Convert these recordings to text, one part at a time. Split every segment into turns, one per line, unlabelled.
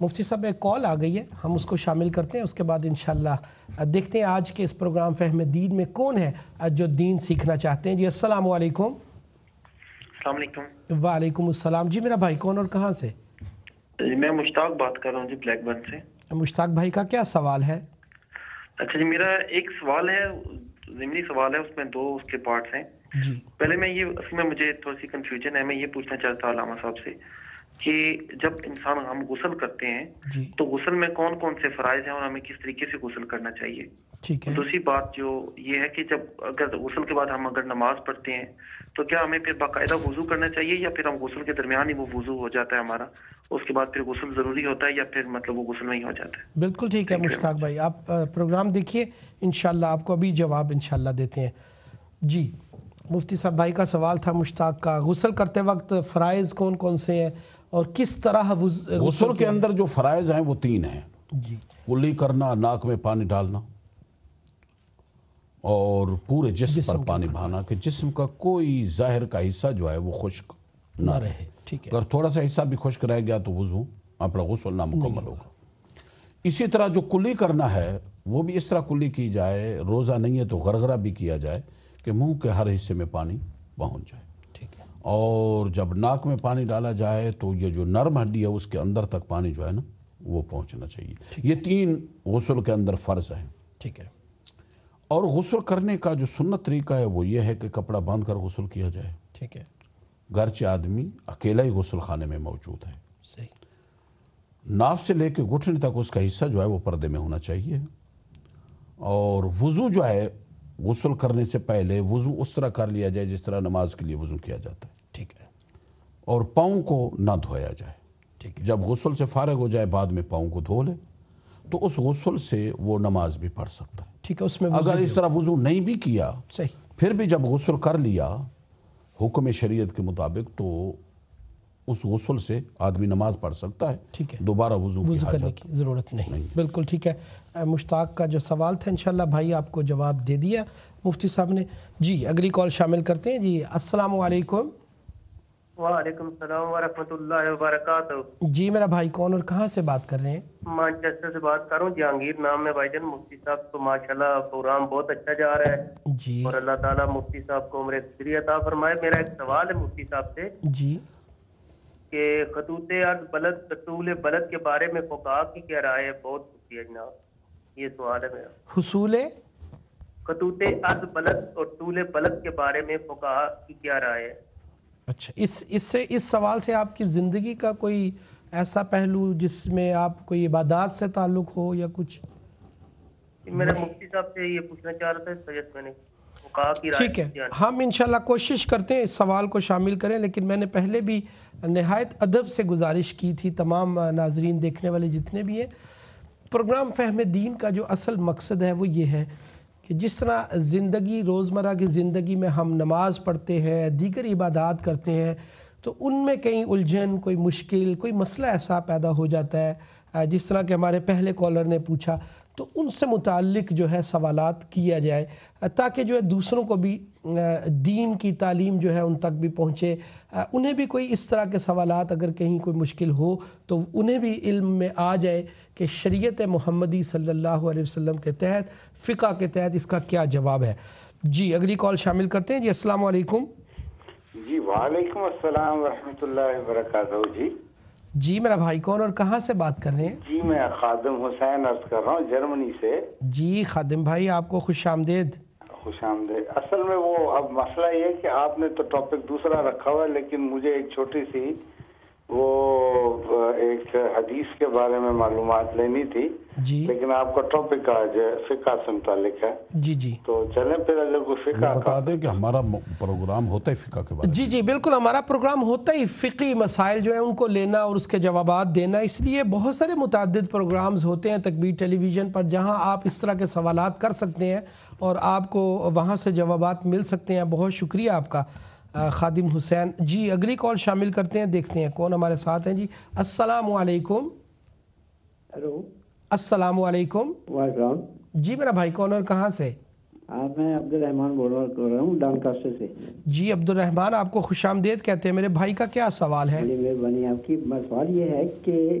مفتی صاحب ایک کال آ گئی ہے، ہم اس کو شامل کرتے ہیں، اس کے بعد انشاءاللہ دیکھتے ہیں آج کے اس پروگرام فہم دین میں کون ہے جو دین سیکھنا چاہتے ہیں۔ جی السلام علیکم۔
السلام علیکم۔
وعلیکم السلام۔ جی میرا بھائی کون اور کہاں سے؟
میں مشتاق بات کر رہا ہوں جی، بلیک برن سے۔
مشتاق بھائی کا کیا سوال ہے؟
اچھا جی، میرا ایک سوال ہے، ضمنی سوال ہے، اس میں دو اس کے پارٹس ہیں۔
جی
پہلے میں یہ، اس میں مجھے تھوڑی سی کنفیوژن ہے، میں یہ پوچھنا چاہتا ہوں علامہ صاحب سے کہ جب انسان ہم غسل کرتے ہیں
جی
تو غسل میں کون کون سے فرائض ہیں اور ہمیں کس طریقے سے غسل کرنا چاہیے؟
ٹھیک ہے۔
دوسری بات جو یہ ہے کہ جب اگر غسل کے بعد ہم اگر نماز پڑھتے ہیں تو کیا ہمیں پھر باقاعدہ وضو کرنا چاہیے یا پھر ہم غسل کے درمیان ہی وہ وضو ہو جاتا ہے ہمارا، اس کے بعد پھر غسل ضروری ہوتا ہے یا پھر مطلب وہ غسل نہیں ہو جاتا ہے؟
بالکل ٹھیک ہے مشتاق بھائی، آپ پروگرام دیکھیے، انشاءاللہ آپ کو ابھی جواب انشاءاللہ دیتے ہیں۔ جی مفتی صاحب بھائی کا سوال تھا مشتاق کا، غسل کرتے وقت فرائض کون کون سے ہیں اور کس طرح
غسل کے اندر جو فرائض ہیں وہ 3 ہیں۔
جی
کلی کرنا، ناک میں پانی ڈالنا اور پورے جسم پر پانی بہانا کہ جسم کا کوئی ظاہر کا حصہ جو ہے وہ خشک نہ رہے۔
ٹھیک ہے۔
اگر تھوڑا سا حصہ بھی خشک رہ گیا تو وضو اپنا غسل نامکمل ہوگا۔ اسی طرح جو کلی کرنا ہے وہ بھی اس طرح کلی کی جائے، روزہ نہیں ہے تو غرغرہ بھی کیا جائے کہ منہ کے ہر حصے میں پانی پہنچ جائے۔
ٹھیک ہے۔
اور جب ناک میں پانی ڈالا جائے تو یہ جو نرم ہڈی ہے اس کے اندر تک پانی جو ہے نا وہ پہنچنا چاہیے۔ یہ 3 غسل کے اندر فرض ہیں۔
ٹھیک ہے۔
اور غسل کرنے کا جو سنت طریقہ ہے وہ یہ ہے کہ کپڑا باندھ کر غسل کیا جائے،
ٹھیک ہے۔
گرچہ آدمی اکیلا ہی غسل خانے میں موجود ہے۔
صحیح۔
ناف سے لے کے گھٹنے تک اس کا حصہ جو ہے وہ پردے میں ہونا چاہیے۔ اور وضو جو ہے غسل کرنے سے پہلے وضو اس طرح کر لیا جائے جس طرح نماز کے لیے وضو کیا جاتا ہے،
ٹھیک ہے۔
اور پاؤں کو نہ دھویا جائے۔
ٹھیک ہے۔
جب غسل سے فارغ ہو جائے بعد میں پاؤں کو دھو لے تو اس غسل سے وہ نماز بھی پڑھ سکتا ہے۔
ٹھیک ہے، اس میں
اگر اس طرح وضو نہیں بھی کیا
صحیح،
پھر بھی جب غسل کر لیا حکم شریعت کے مطابق تو اس غسل سے آدمی نماز پڑھ سکتا ہے،
ٹھیک ہے،
دوبارہ وضو کی
کرنے
حاجت
کی ضرورت نہیں۔ بالکل ٹھیک ہے۔ مشتاق کا جو سوال تھا انشاءاللہ بھائی آپ کو جواب دے دیا مفتی صاحب نے۔ جی اگلی کال شامل کرتے ہیں۔ جی السلام علیکم۔
وعلیکم السلام ورحمۃ اللہ وبرکاتہ۔
جی میرا بھائی کون اور کہاں سے بات کر رہے ہیں؟
مانچسٹر سے بات کر رہا ہوں، جہانگیر نام ہے بھائی جان۔ مفتی صاحب تو ماشاءاللہ پروگرام بہت اچھا جا رہا ہے
جی
اور اللہ تعالیٰ مفتی صاحب کو عمر دراز عطا فرمائے۔ میرا ایک سوال ہے مفتی صاحب سے
جی
کہ خطوط عرض بلد طول بلد کے بارے میں فقہا کی کیا رائے ہے؟ بہت شکریہ جناب، یہ سوال ہے میرا۔
حصول
خطوط عرض بلد اور طول بلد کے بارے میں فقہا کی کیا رائے ہے؟
اچھا، اس سوال سے آپ کی زندگی کا کوئی ایسا پہلو جس میں آپ کوئی عبادات سے تعلق ہو یا کچھ؟
میرا مفتی صاحب سے یہ پوچھنا چاہ رہا تھا، اس وجہ سے میں نے فقہا کی رائے
ٹھیک ہے، ہم انشاءاللہ کوشش کرتے ہیں اس سوال کو شامل کریں، لیکن میں نے پہلے بھی نہایت ادب سے گزارش کی تھی تمام ناظرین دیکھنے والے جتنے بھی ہیں، پروگرام فہم دین کا جو اصل مقصد ہے وہ یہ ہے کہ جس طرح زندگی روزمرہ کی زندگی میں ہم نماز پڑھتے ہیں، دیگر عبادات کرتے ہیں، تو ان میں کہیں الجھن، کوئی مشکل، کوئی مسئلہ ایسا پیدا ہو جاتا ہے جس طرح کہ ہمارے پہلے کالر نے پوچھا، تو ان سے متعلق جو ہے سوالات کیا جائے تاکہ جو ہے دوسروں کو بھی دین کی تعلیم جو ہے ان تک بھی پہنچے، انہیں بھی کوئی اس طرح کے سوالات اگر کہیں کوئی مشکل ہو تو انہیں بھی علم میں آ جائے کہ شریعت محمدی صلی اللہ علیہ وسلم کے تحت، فقہ کے تحت اس کا کیا جواب ہے۔ جی اگلی کال شامل کرتے ہیں۔ جی السلام علیکم۔
جی وعلیکم السلام ورحمۃ اللہ وبرکاتہ۔
جی میرا بھائی کون اور کہاں سے بات کر رہے ہیں؟
جی میں خادم حسین عرض کر رہا ہوں جرمنی سے۔
جی خادم بھائی آپ کو خوش آمدید۔
خوش آمدید۔ اصل میں وہ اب مسئلہ یہ ہے کہ آپ نے تو ٹاپک دوسرا رکھا ہوا ہے، لیکن مجھے ایک چھوٹی سی وہ ایک حدیث کے بارے میں معلومات لینی تھی،
جی
لیکن آپ کا ٹاپک آج فقہ سے متعلق ہے،
جی جی
تو چلیں پھر اگر کوئی فقہ
بتا دیں کہ ہمارا پروگرام ہوتا ہے فقہ کے بارے میں۔
جی جی بالکل، ہمارا پروگرام ہوتا ہی فقہی مسائل جو ہیں ان کو لینا اور اس کے جوابات دینا، اس لیے بہت سارے متعدد پروگرامز ہوتے ہیں تکبیر ٹیلی ویژن پر جہاں آپ اس طرح کے سوالات کر سکتے ہیں اور آپ کو وہاں سے جوابات مل سکتے ہیں۔ بہت شکریہ آپ کا خادم حسین۔ جی اگلی کال شامل کرتے ہیں، دیکھتے ہیں کون ہمارے ساتھ ہیں۔ جی السلام علیکم۔
ہیلو
السلام علیکم۔
وعلیکم۔
جی میرا بھائی کون اور کہاں سے؟
میں عبد الرحمان بول رہا ہوں ڈانکاسٹر سے۔
جی عبد الرحمان آپ کو خوش آمدید کہتے ہیں۔ میرے بھائی کا کیا سوال ہے؟
بڑی مہربانی آپ کی۔ سوال یہ ہے کہ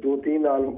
2-3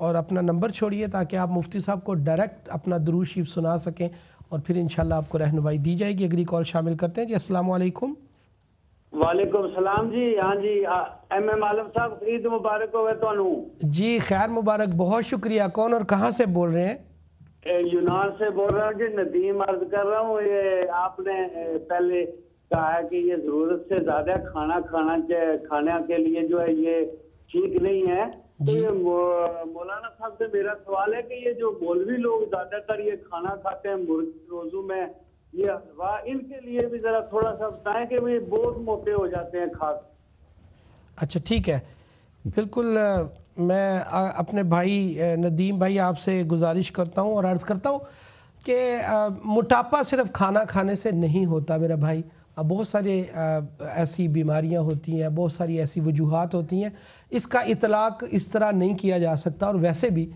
اور اپنا نمبر چھوڑیے تاکہ آپ مفتی صاحب کو ڈائریکٹ اپنا درود شریف سنا سکیں اور پھر انشاءاللہ آپ کو رہنمائی دی جائے گی۔ اگلی کال شامل کرتے ہیں جی۔ السلام علیکم۔
وعلیکم السلام جی۔ ہاں جی ایم عالم صاحب، عید مبارک ہوئے تانوں۔
جی خیر مبارک، بہت شکریہ۔ کون اور کہاں سے بول رہے ہیں؟
یونان سے بول رہا ہوں جی، ندیم عرض کر رہا ہوں۔ یہ آپ نے پہلے کہا ہے کہ یہ ضرورت سے زیادہ کھانا کے لیے جو ہے یہ ٹھیک نہیں ہے، تو یہ مولانا صاحب سے میرا سوال ہے کہ یہ جو مولوی لوگ زیادہ تر یہ کھانا کھاتے ہیں روزوں میں، یہ حلوہ، ان کے لیے بھی ذرا تھوڑا سا بتائیں کہ وہ بہت موٹے ہو جاتے ہیں کھا۔
اچھا ٹھیک ہے، بالکل میں اپنے بھائی ندیم بھائی آپ سے گزارش کرتا ہوں اور عرض کرتا ہوں کہ موٹاپا صرف کھانا کھانے سے نہیں ہوتا میرا بھائی، بہت سارے ایسی بیماریاں ہوتی ہیں، بہت ساری ایسی وجوہات ہوتی ہیں، اس کا اطلاق اس طرح نہیں کیا جا سکتا۔ اور ویسے بھی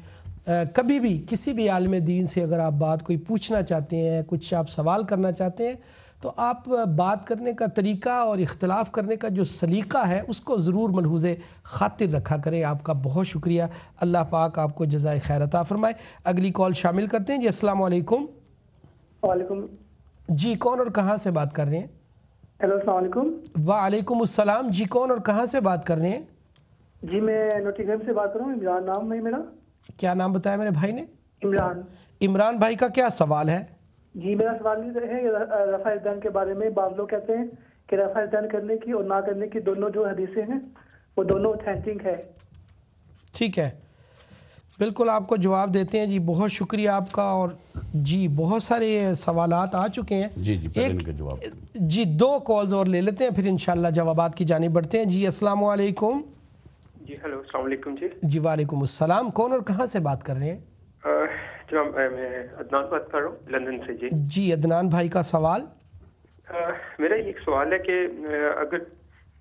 کبھی بھی کسی بھی عالم دین سے اگر آپ بات کوئی پوچھنا چاہتے ہیں، کچھ آپ سوال کرنا چاہتے ہیں، تو آپ بات کرنے کا طریقہ اور اختلاف کرنے کا جو سلیقہ ہے اس کو ضرور ملحوظ خاطر رکھا کریں۔ آپ کا بہت شکریہ، اللہ پاک آپ کو جزائے خیر عطا فرمائے۔ اگلی کال شامل کرتے ہیں جی۔ السلام علیکم۔
وعلیکم
جی کون اور کہاں سے بات کر رہے ہیں؟
ہیلو السلام علیکم۔
وعلیکم السلام، جی کون اور کہاں سے بات کر رہے ہیں؟
جی میں نوٹنگہم سے بات کر رہا ہوں، عمران نام ہے میرا۔
کیا نام بتایا میرے بھائی نے؟
عمران۔
عمران بھائی کا کیا سوال ہے؟
جی میرا سوال یہ ہے رفع الدین کے بارے میں۔ بعض لوگ کہتے ہیں کہ رفع الدین کرنے کی اور نہ کرنے کی دونوں جو حدیثیں ہیں وہ دونوں اوتھینٹک ہے۔
ٹھیک ہے، بالکل آپ کو جواب دیتے ہیں جی۔ بہت شکریہ آپ کا۔ اور جی بہت سارے سوالات آ چکے ہیں،
جی پہلے ان کے جواب
جی 2 کالز اور لے لیتے ہیں پھر انشاءاللہ جوابات کی جانب بڑھتے ہیں جی۔ السلام علیکم۔
جی ہیلو السلام علیکم جی۔
جی وعلیکم السلام، کون اور کہاں سے بات کر رہے ہیں؟
جناب میں عدنان بات کر رہا ہوں لندن سے جی۔
جی عدنان بھائی کا سوال؟
میرا ایک سوال ہے کہ اگر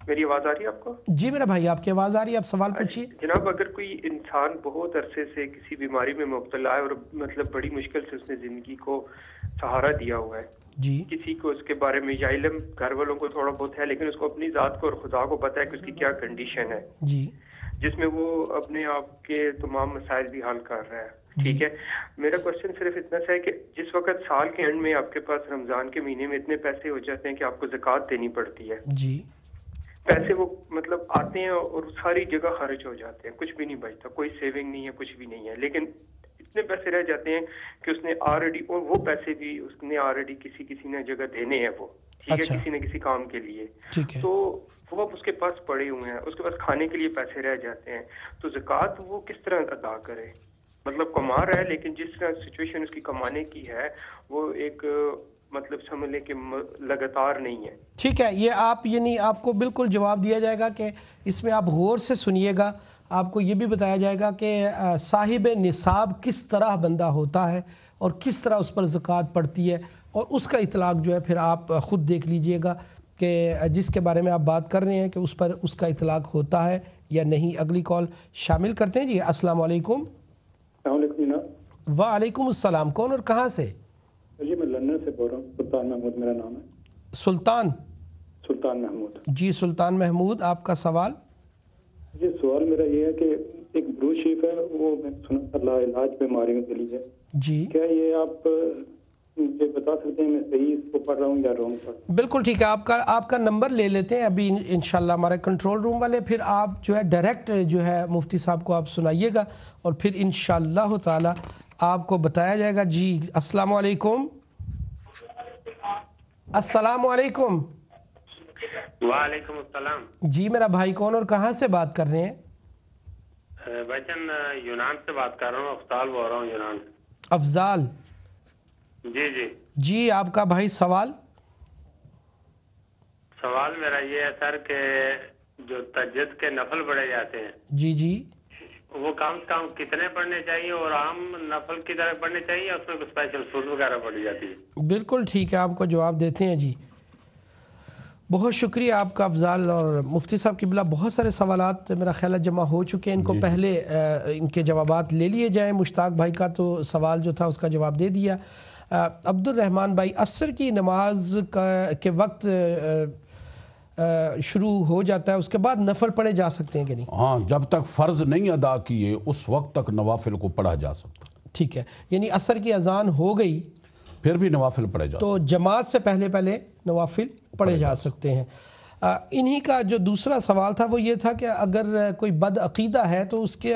میری آواز آ رہی ہے آپ کو؟
جی میرا بھائی آپ کی آواز آ رہی ہے، آپ سوال پوچھیے۔
جناب اگر کوئی انسان بہت عرصے سے کسی بیماری میں مبتلا ہے اور مطلب بڑی مشکل سے اس نے زندگی کو سہارا دیا ہوا ہے،
جی
کسی کو اس کے بارے میں یا علم گھر والوں کو تھوڑا بہت ہے لیکن اس کو اپنی ذات کو اور خدا کو پتا ہے کہ اس کی کیا کنڈیشن ہے،
جی
جس میں وہ اپنے آپ کے تمام مسائل بھی حل کر رہا ہے، ٹھیک ہے، میرا کوشچن صرف اتنا سا ہے کہ جس وقت سال کے اینڈ میں آپ کے پاس رمضان کے مہینے میں اتنے پیسے ہو جاتے ہیں کہ آپ کو زکوٰۃ دینی پڑتی ہے،
جی
پیسے وہ مطلب آتے ہیں اور ساری جگہ خرچ ہو جاتے ہیں، کچھ بھی نہیں بچتا، کوئی سیونگ نہیں ہے، کچھ بھی نہیں ہے، لیکن اتنے پیسے رہ جاتے ہیں کہ اس نے آلریڈی، اور وہ پیسے بھی اس نے آلریڈی کسی نے جگہ دینے ہیں، وہ ٹھیک ہے، کسی نہ کسی کام کے لیے، تو وہ اب اس کے پاس پڑے ہوئے ہیں، اس کے پاس کھانے کے لیے پیسے رہ جاتے ہیں، تو زکوٰۃ وہ کس طرح ادا کرے؟ مطلب کما رہا ہے لیکن جس طرح سچویشن اس کی کمانے کی ہے وہ ایک مطلب سمجھ لیں کہ لگاتار نہیں ہے۔
ٹھیک ہے، یہ آپ یعنی آپ کو بالکل جواب دیا جائے گا کہ اس میں آپ غور سے سنیے گا، آپ کو یہ بھی بتایا جائے گا کہ صاحب نصاب کس طرح بندہ ہوتا ہے اور کس طرح اس پر زکوٰۃ پڑتی ہے، اور اس کا اطلاق جو ہے پھر آپ خود دیکھ لیجئے گا کہ جس کے بارے میں آپ بات کر رہے ہیں کہ اس پر اس کا اطلاق ہوتا ہے یا نہیں۔ اگلی کال شامل کرتے ہیں جی۔ السلام علیکم۔
السلام علیکم جناب۔
وعلیکم السلام، کون اور کہاں سے؟
جی میں لندن سے بول رہا ہوں، سلطان محمود میرا نام ہے۔
سلطان
محمود۔
جی سلطان محمود، آپ کا سوال؟
جی سوال میرا یہ ہے کہ ایک درود شریف ہے، وہ میں سنا تھا علاج بیماریوں کے لیے،
جی
کیا یہ آپ مجھے بتا سکتے ہیں میں صحیح اس کو پڑھ رہا ہوں یا رانگ پڑھ رہا ہوں؟
بالکل ٹھیک ہے، آپ کا نمبر لے لیتے ہیں ابھی انشاءاللہ ہمارے کنٹرول روم والے، پھر آپ جو ہے ڈائریکٹ جو ہے مفتی صاحب کو آپ سنائیے گا اور پھر انشاءاللہ تعالی آپ کو بتایا جائے گا۔ جی السلام علیکم۔ السلام علیکم۔
وعلیکم السلام۔
جی میرا بھائی کون اور کہاں سے بات کر رہے ہیں؟
بھائی جان یونان سے بات کر رہا ہوں، افضال بول رہا ہوں یونان۔
افضال
جی جی
جی، آپ کا بھائی سوال؟
سوال میرا یہ ہے سر کہ جو تہجد کے نفل پڑھے جاتے ہیں،
جی جی،
وہ کم سے کم کتنے پڑھنے چاہیے اور عام نفل کی طرح پڑھنے چاہیے یا اس میں کچھ اسپیشل سورت وغیرہ پڑھی جاتی ہے؟
بالکل ٹھیک ہے، آپ کو جواب دیتے ہیں جی۔ بہت شکریہ آپ کا افضال، اور مفتی صاحب کی بلا بہت سارے سوالات میرا خیال ہے جمع ہو چکے ہیں، ان کو پہلے ان کے جوابات لے لیے جائیں۔ مشتاق بھائی کا تو سوال جو تھا اس کا جواب دے دیا۔ عبد الرحمن بھائی، عصر کی نماز کے وقت شروع ہو جاتا ہے اس کے بعد نفل پڑھے جا سکتے ہیں کہ نہیں؟
ہاں، جب تک فرض نہیں ادا کیے اس وقت تک نوافل کو پڑھا جا سکتا.
ٹھیک ہے، یعنی عصر کی اذان ہو گئی
پھر بھی نوافل پڑھے جا سکتے
تو جماعت سے پہلے نوافل پڑھے جا سکتے ہیں. انہی کا جو دوسرا سوال تھا وہ یہ تھا کہ اگر کوئی بد عقیدہ ہے تو اس کے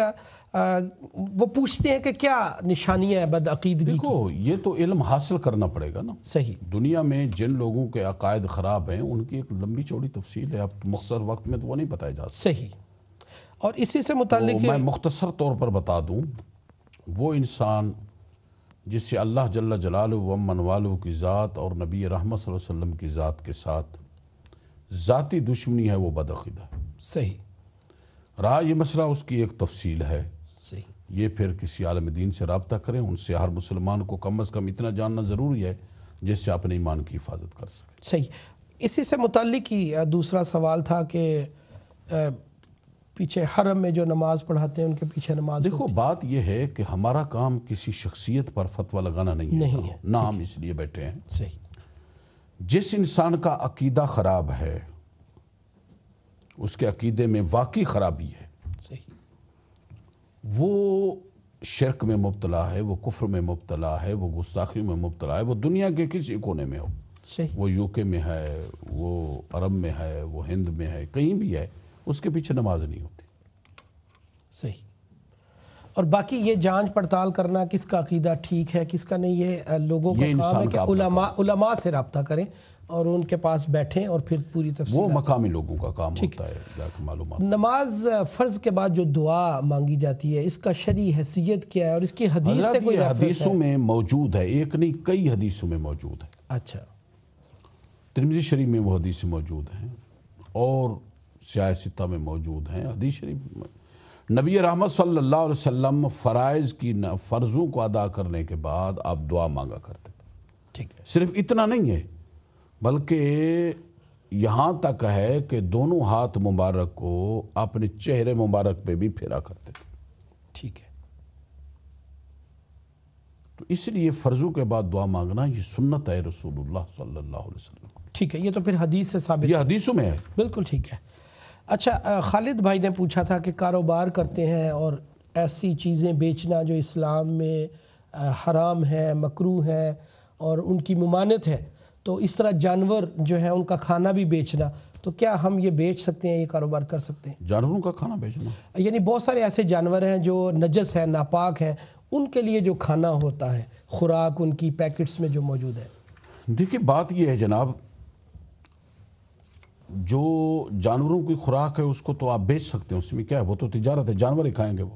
وہ پوچھتے ہیں کہ کیا نشانیاں ہیں بد عقیدگی کی؟
دیکھو یہ تو علم حاصل کرنا پڑے گا نا.
صحیح.
دنیا میں جن لوگوں کے عقائد خراب ہیں ان کی ایک لمبی چوڑی تفصیل ہے، اب مختصر وقت میں تو وہ نہیں بتایا جا سکتا.
صحیح. اور اسی سے متعلق
میں مختصر طور پر بتا دوں، وہ انسان جس سے اللہ جل جلالہ و من والہ کی ذات اور نبی رحمت صلی اللہ علیہ وسلم کی ذات کے ساتھ ذاتی دشمنی ہے، وہ بد عقیدہ ہے.
صحیح.
رہا یہ مسئلہ اس کی ایک تفصیل ہے،
صحیح.
یہ پھر کسی عالم دین سے رابطہ کریں، ان سے ہر مسلمان کو کم از کم اتنا جاننا ضروری ہے جس سے اپنے ایمان کی حفاظت کر سکے.
صحیح. اسی سے متعلق ہی دوسرا سوال تھا کہ پیچھے حرم میں جو نماز پڑھاتے ہیں ان کے پیچھے نماز
دیکھو بات یہ ہے کہ ہمارا کام کسی شخصیت پر فتویٰ لگانا نہیں ہے، نہ ہم اس لیے بیٹھے ہیں.
صحیح.
جس انسان کا عقیدہ خراب ہے، اس کے عقیدے میں واقعی خرابی ہے،
صحیح،
وہ شرک میں مبتلا ہے، وہ کفر میں مبتلا ہے، وہ گستاخی میں مبتلا ہے، وہ دنیا کے کسی کونے میں ہو.
صحیح.
وہ یو کے میں ہے، وہ عرب میں ہے، وہ ہند میں ہے، کہیں بھی ہے، اس کے پیچھے نماز نہیں ہوتی.
صحیح. اور باقی یہ جانچ پڑتال کرنا کس کا عقیدہ ٹھیک ہے کس کا نہیں، یہ لوگوں کا کام ہے کہ علماء سے رابطہ کریں اور ان کے پاس بیٹھیں اور پھر پوری تفصیل.
وہ مقامی لوگوں کا کام ہوتا ہے جا کے معلومات.
نماز فرض کے بعد جو دعا مانگی جاتی ہے اس کا شرعی حیثیت کیا ہے اور اس کی حدیث سے کوئی ریفرنس ہے؟
حدیثوں میں موجود ہے، ایک نہیں کئی حدیثوں میں موجود ہے.
اچھا.
ترمذی شریف میں وہ حدیث موجود ہیں اور سیاہ ستہ میں موجود ہیں. حدیث شریف میں نبی رحمت صلی اللہ علیہ وسلم فرضوں کو ادا کرنے کے بعد آپ دعا مانگا کرتے تھے.
ٹھیک ہے.
صرف اتنا نہیں ہے بلکہ یہاں تک ہے کہ دونوں ہاتھ مبارک کو اپنے چہرے مبارک پہ بھی پھیرا کرتے تھے.
ٹھیک ہے.
تو اس لیے فرضوں کے بعد دعا مانگنا یہ سنت ہے رسول اللہ صلی اللہ علیہ وسلم.
ٹھیک ہے، یہ تو پھر حدیث سے ثابت ہے.
یہ حدیثوں میں ہے.
بالکل ٹھیک ہے. اچھا، خالد بھائی نے پوچھا تھا کہ کاروبار کرتے ہیں اور ایسی چیزیں بیچنا جو اسلام میں حرام ہے، مکروہ ہے اور ان کی ممانعت ہے، تو اس طرح جانور جو ہیں ان کا کھانا بھی بیچنا، تو کیا ہم یہ بیچ سکتے ہیں، یہ کاروبار کر سکتے ہیں؟
جانوروں کا کھانا بیچنا
یعنی بہت سارے ایسے جانور ہیں جو نجس ہیں، ناپاک ہیں، ان کے لیے جو کھانا ہوتا ہے، خوراک ان کی پیکٹس میں جو موجود ہے.
دیکھیے بات یہ ہے جناب، جو جانوروں کی خوراک ہے اس کو تو آپ بیچ سکتے ہیں، اس میں کیا ہے، وہ تو تجارت ہے، جانور ہی کھائیں گے وہ.